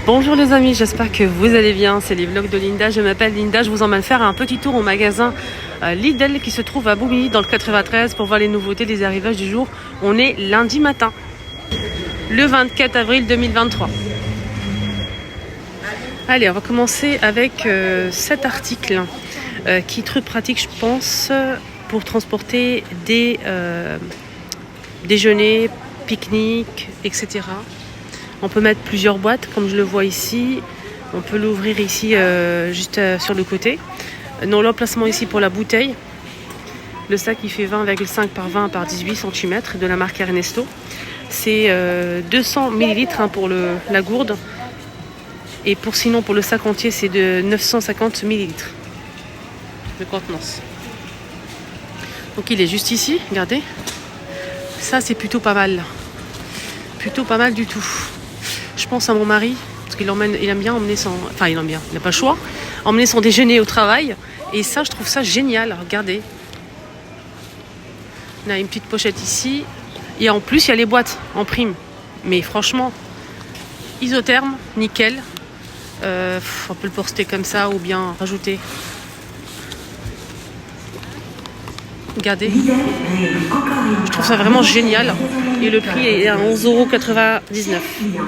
Bonjour les amis, j'espère que vous allez bien. C'est les vlogs de Linda. Je m'appelle Linda. Je vous emmène faire un petit tour au magasin Lidl qui se trouve à Bobigny dans le 93 pour voir les nouveautés des arrivages du jour. On est lundi matin, le 24 avril 2023. Allez, on va commencer avec cet article qui est très pratique, je pense, pour transporter des déjeuners, pique-niques, etc. On peut mettre plusieurs boîtes, comme je le vois ici. On peut l'ouvrir ici, juste sur le côté. Non, l'emplacement ici pour la bouteille. Le sac, il fait 20,5 par 20 par 18 cm de la marque Ernesto. C'est 200 ml pour la gourde. Et sinon, pour le sac entier, c'est de 950 ml de contenance. Donc, il est juste ici, regardez. Ça, c'est plutôt pas mal. Plutôt pas mal du tout. Je pense à mon mari, parce qu'il aime bien emmener son... Enfin, il n'a pas le choix. Emmener son déjeuner au travail. Et ça, je trouve ça génial. Regardez. On a une petite pochette ici. Et en plus, il y a les boîtes en prime. Mais franchement, isotherme, nickel. On peut le porter comme ça ou bien rajouter. Regardez. Je trouve ça vraiment génial. Et le prix est à 11,99 €.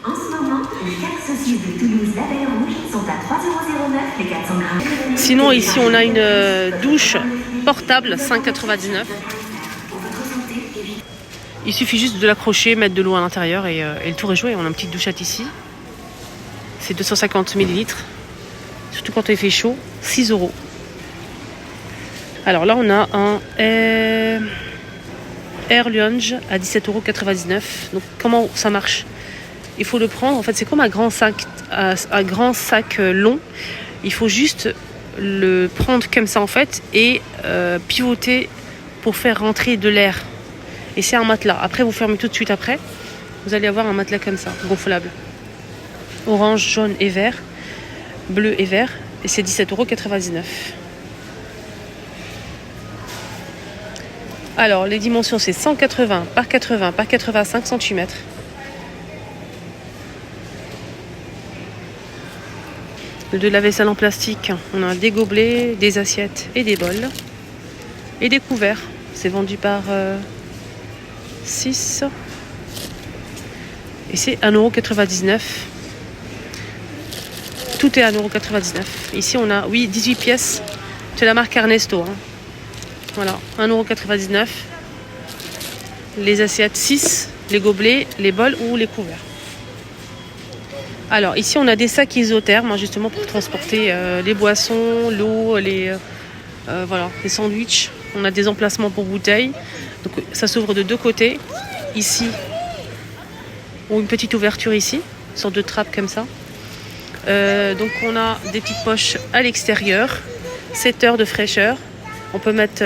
En ce moment, les 4 sociétés de Toulouse Label Rouge sont à 3,09 € les 400 grammes. Sinon, ici, on a une douche portable, 5,99 €. Il suffit juste de l'accrocher, mettre de l'eau à l'intérieur et le tour est joué. On a une petite douchette ici. C'est 250 ml. Surtout quand il fait chaud, 6 €. Alors là, on a un Air Lunge à 17,99 €. Donc, comment ça marche ? Il faut le prendre, en fait, c'est comme un grand sac long. Il faut juste le prendre comme ça, en fait, et pivoter pour faire rentrer de l'air. Et c'est un matelas. Après, vous fermez tout de suite après. Vous allez avoir un matelas comme ça, gonflable. Orange, jaune et vert. Bleu et vert. Et c'est 17,99 €. Alors, les dimensions, c'est 180 par 80 par 85 cm. De la vaisselle en plastique, on a des gobelets, des assiettes et des bols. Et des couverts. C'est vendu par 6. Et c'est 1,99 €. Tout est à 1,99 €. Ici, on a, 18 pièces. C'est la marque Ernesto. Voilà, 1,99 €. Les assiettes 6, les gobelets, les bols ou les couverts. Alors ici on a des sacs isothermes, justement pour transporter les boissons, l'eau, les sandwichs. On a des emplacements pour bouteilles. Donc ça s'ouvre de deux côtés. Ici, ou une petite ouverture ici, une sorte de trappe comme ça. Donc on a des petites poches à l'extérieur, 7 heures de fraîcheur. On peut mettre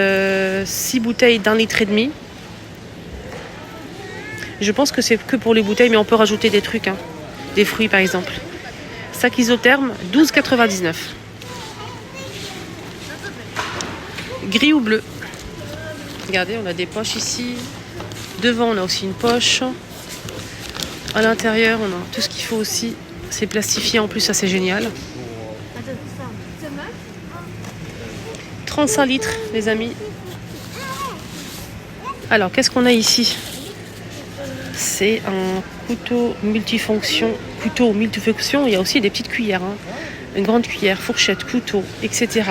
6 bouteilles d'1,5 litre. Je pense que c'est que pour les bouteilles, mais on peut rajouter des trucs, des fruits par exemple. Sac isotherme, 12,99 €. Gris ou bleu. Regardez, on a des poches ici. Devant, on a aussi une poche. À l'intérieur, on a tout ce qu'il faut aussi. C'est plastifié en plus, ça c'est génial. 35 litres, les amis. Alors, qu'est-ce qu'on a ici ? C'est un couteau multifonction. Il y a aussi des petites cuillères. Une grande cuillère, fourchette, couteau, etc.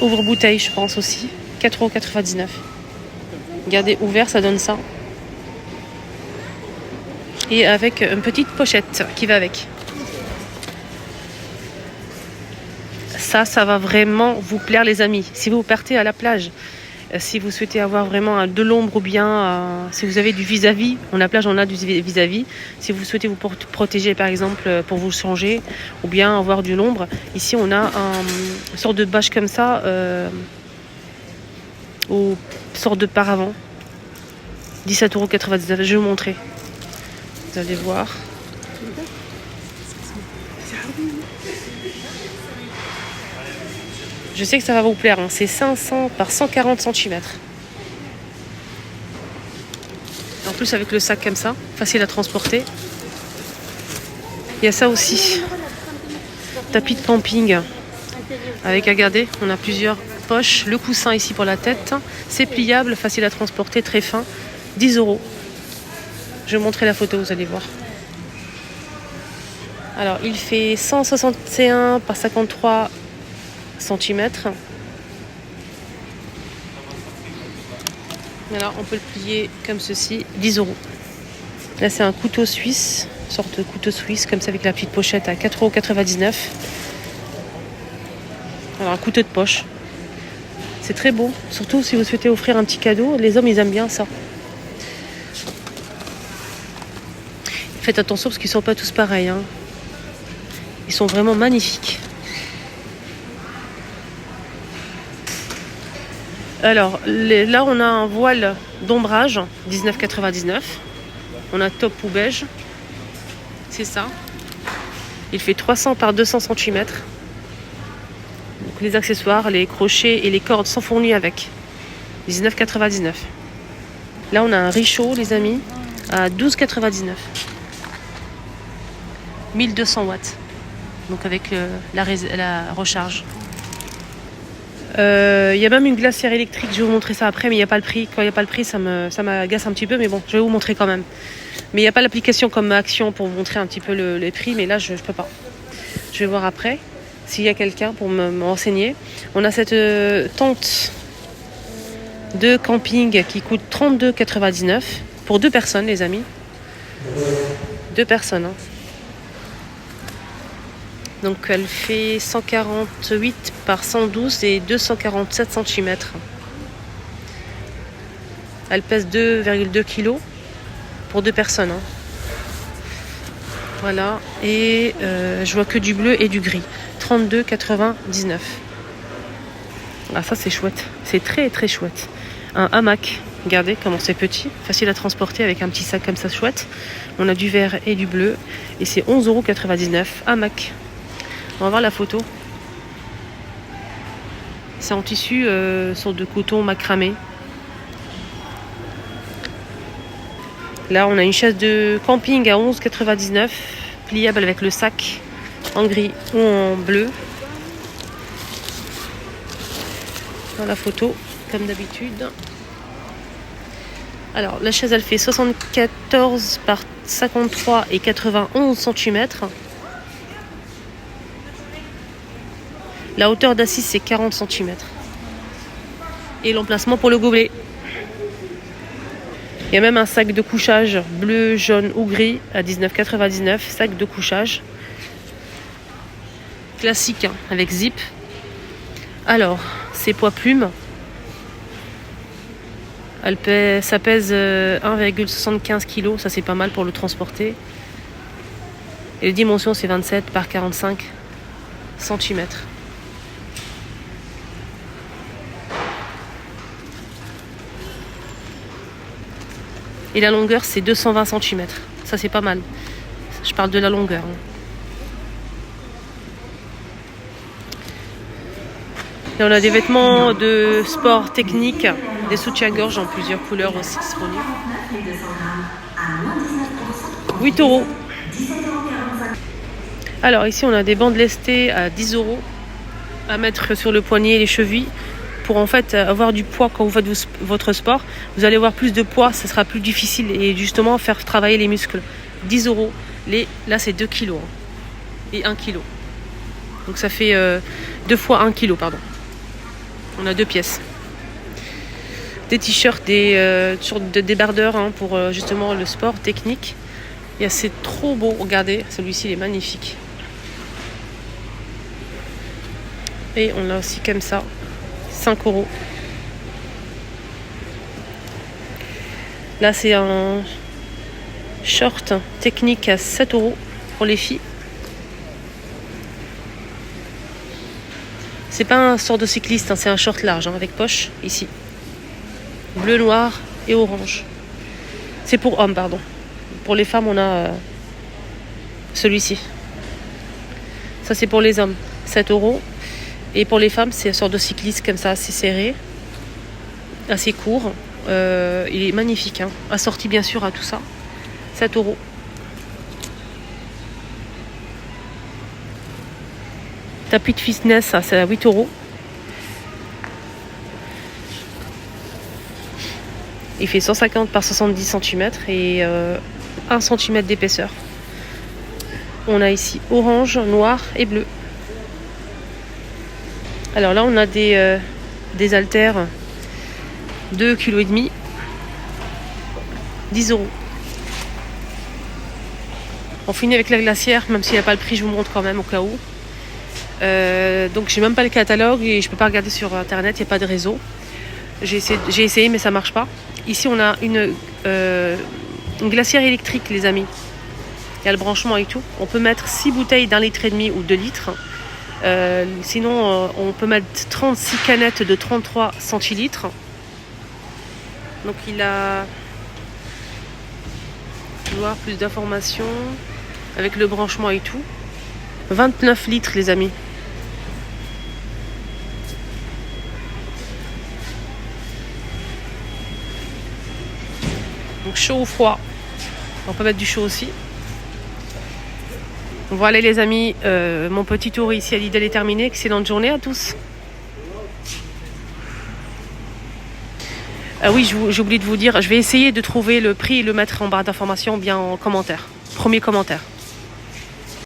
Ouvre-bouteille, je pense aussi. 4,99 €. Regardez, ouvert, ça donne ça. Et avec une petite pochette qui va avec. Ça va vraiment vous plaire, les amis. Si vous partez à la plage, si vous souhaitez avoir vraiment de l'ombre ou bien si vous avez du vis-à-vis, la plage on a du vis-à-vis. Si vous souhaitez vous protéger par exemple pour vous changer ou bien avoir de l'ombre, ici on a une sorte de bâche comme ça, ou une sorte de paravent. 17,99 €. Je vais vous montrer. Vous allez voir. Je sais que ça va vous plaire. C'est 500 par 140 cm. En plus avec le sac comme ça, facile à transporter. Il y a ça aussi. Tapis de camping. Avec, regardez, on a plusieurs poches. Le coussin ici pour la tête. C'est pliable, facile à transporter, très fin. 10 €. Je vais vous montrer la photo, vous allez voir. Alors, il fait 161 par 53 cm. Voilà, on peut le plier comme ceci, 10 €. Là, c'est un couteau suisse, sorte de couteau suisse, comme ça, avec la petite pochette à 4,99 €. Alors, un couteau de poche. C'est très beau, surtout si vous souhaitez offrir un petit cadeau. Les hommes, ils aiment bien ça. Faites attention parce qu'ils ne sont pas tous pareils, hein. Ils sont vraiment magnifiques. Alors, là, on a un voile d'ombrage, 19,99 €. On a top ou beige. C'est ça. Il fait 300 par 200 cm. Donc, les accessoires, les crochets et les cordes sont fournis avec. 19,99 €. Là, on a un richaud, les amis, à 12,99 €. 1200 watts. Donc avec la recharge. Il y a même une glacière électrique, je vais vous montrer ça après, mais il n'y a pas le prix. Quand il n'y a pas le prix, ça m'agace un petit peu, mais bon, je vais vous montrer quand même. Mais il n'y a pas l'application comme Action pour vous montrer un petit peu les prix, mais là, je ne peux pas. Je vais voir après s'il y a quelqu'un pour me renseigner. On a cette tente de camping qui coûte 32,99 € pour 2 personnes, les amis. 2 personnes, hein. Donc elle fait 148 par 112 et 247 cm. Elle pèse 2,2 kg pour 2 personnes, hein. Voilà. Et je vois que du bleu et du gris. 32,99 €. Ah, ça c'est chouette. C'est très très chouette. Un hamac. Regardez comment c'est petit. Facile à transporter avec un petit sac comme ça chouette. On a du vert et du bleu. Et c'est 11,99 €. Hamac. On va voir la photo. C'est en tissu, sorte de coton macramé. Là, on a une chaise de camping à 11,99 €, pliable avec le sac en gris ou en bleu. Dans la photo, comme d'habitude. Alors, la chaise, elle fait 74 par 53 et 91 cm. La hauteur d'assise, c'est 40 cm. Et l'emplacement pour le gobelet. Il y a même un sac de couchage bleu, jaune ou gris à 19,99 €. Sac de couchage. Classique, hein, avec zip. Alors, c'est poids plume. Ça pèse 1,75 kg. Ça, c'est pas mal pour le transporter. Et les dimensions, c'est 27 par 45 cm. Et la longueur, c'est 220 cm. Ça, c'est pas mal. Je parle de la longueur, hein. Et on a des vêtements de sport technique, des soutiens-gorge en plusieurs couleurs aussi disponibles. 8 €. Alors ici, on a des bandes lestées à 10 € à mettre sur le poignet et les chevilles. Pour en fait avoir du poids quand vous faites votre sport, vous allez avoir plus de poids, ça sera plus difficile et justement faire travailler les muscles. 10 €. Là, c'est 2 kg, hein, et 1 kg. Donc ça fait 2 fois 1 kg, pardon. On a 2 pièces. Des t-shirts, des débardeurs, hein, pour justement le sport technique. Et c'est trop beau, regardez, celui-ci il est magnifique. Et on a aussi comme ça 5 €. Là, c'est un short technique à 7 € pour les filles. C'est pas un sort de cycliste, hein, c'est un short large, hein, avec poche ici. Bleu, noir et orange. C'est pour hommes, pardon. Pour les femmes, on a celui-ci. Ça, c'est pour les hommes, 7 €. Et pour les femmes, c'est un sort de cycliste comme ça, assez serré, assez court. Il est magnifique, hein. Assorti bien sûr à tout ça. 7 €. Tapis de fitness, ça c'est à 8 €. Il fait 150 par 70 cm et 1 cm d'épaisseur. On a ici orange, noir et bleu. Alors là, on a des haltères 2,5 kg, 10 €. On finit avec la glacière, même s'il n'y a pas le prix, je vous montre quand même au cas où. Donc j'ai même pas le catalogue et je peux pas regarder sur internet, il n'y a pas de réseau. J'ai essayé mais ça marche pas. Ici on a une glacière électrique les amis. Il y a le branchement et tout. On peut mettre 6 bouteilles d'1,5 litre ou 2 litres. Sinon on peut mettre 36 canettes de 33 centilitres. Donc il a voir plus d'informations avec le branchement et tout. 29 litres les amis. Donc chaud ou froid. On peut mettre du chaud aussi. Voilà les amis, mon petit tour ici à Lidl est terminé. Excellente journée à tous. Oui, j'ai oublié de vous dire, je vais essayer de trouver le prix et le mettre en barre d'informations ou bien en commentaire. Premier commentaire.